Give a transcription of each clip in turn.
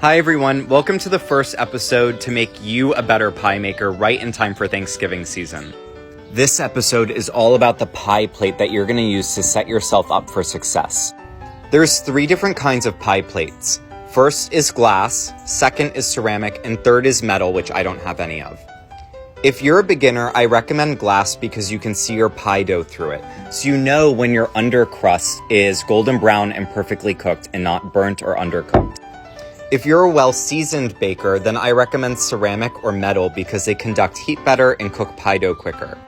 Hi everyone, welcome to the first episode to make you a better pie maker right in time for Thanksgiving season. This episode is all about the pie plate that you're going to use to set yourself up for success. There's 3 different kinds of pie plates. First is glass, second is ceramic, and third is metal, which I don't have any of. If you're a beginner, I recommend glass because you can see your pie dough through it, so you know when your under crust is golden brown and perfectly cooked and not burnt or undercooked. If you're a well-seasoned baker, then I recommend ceramic or metal because they conduct heat better and cook pie dough quicker.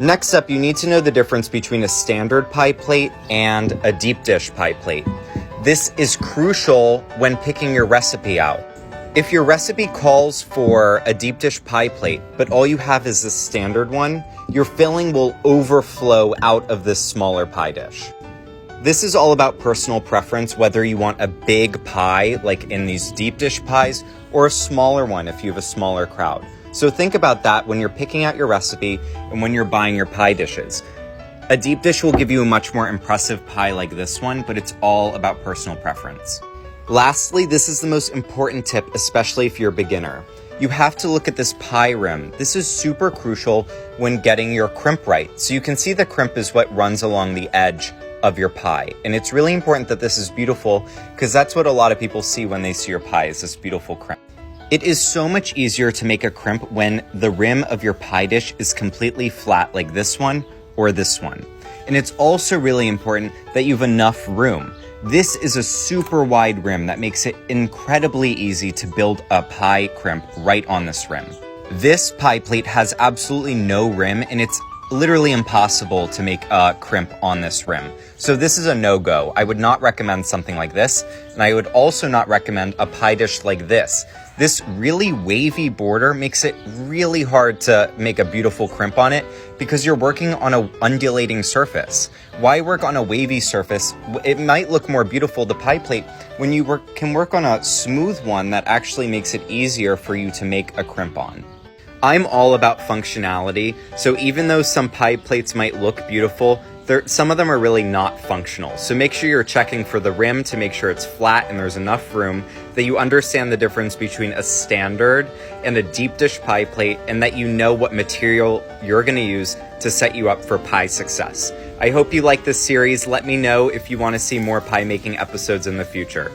Next up, you need to know the difference between a standard pie plate and a deep dish pie plate. This is crucial when picking your recipe out. If your recipe calls for a deep dish pie plate, but all you have is the standard one, your filling will overflow out of this smaller pie dish. This is all about personal preference, whether you want a big pie, like in these deep dish pies, or a smaller one if you have a smaller crowd. So think about that when you're picking out your recipe and when you're buying your pie dishes. A deep dish will give you a much more impressive pie like this one, but it's all about personal preference. Lastly, this is the most important tip, especially if you're a beginner. You have to look at this pie rim. This is super crucial when getting your crimp right. So you can see the crimp is what runs along the edge of your pie. And it's really important that this is beautiful because that's what a lot of people see when they see your pie, is this beautiful crimp. It is so much easier to make a crimp when the rim of your pie dish is completely flat, like this one or this one. And it's also really important that you have enough room. This is a super wide rim that makes it incredibly easy to build a pie crimp right on this rim. This pie plate has absolutely no rim, and it's literally impossible to make a crimp on this rim. So this is a no-go. I would not recommend something like this, and I would also not recommend a pie dish like this. This really wavy border makes it really hard to make a beautiful crimp on it because you're working on an undulating surface. Why work on a wavy surface? It might look more beautiful, the pie plate, when you can work on a smooth one that actually makes it easier for you to make a crimp on. I'm all about functionality, so even though some pie plates might look beautiful, some of them are really not functional. So make sure you're checking for the rim to make sure it's flat and there's enough room, that you understand the difference between a standard and a deep dish pie plate, and that you know what material you're going to use to set you up for pie success. I hope you like this series. Let me know if you want to see more pie making episodes in the future.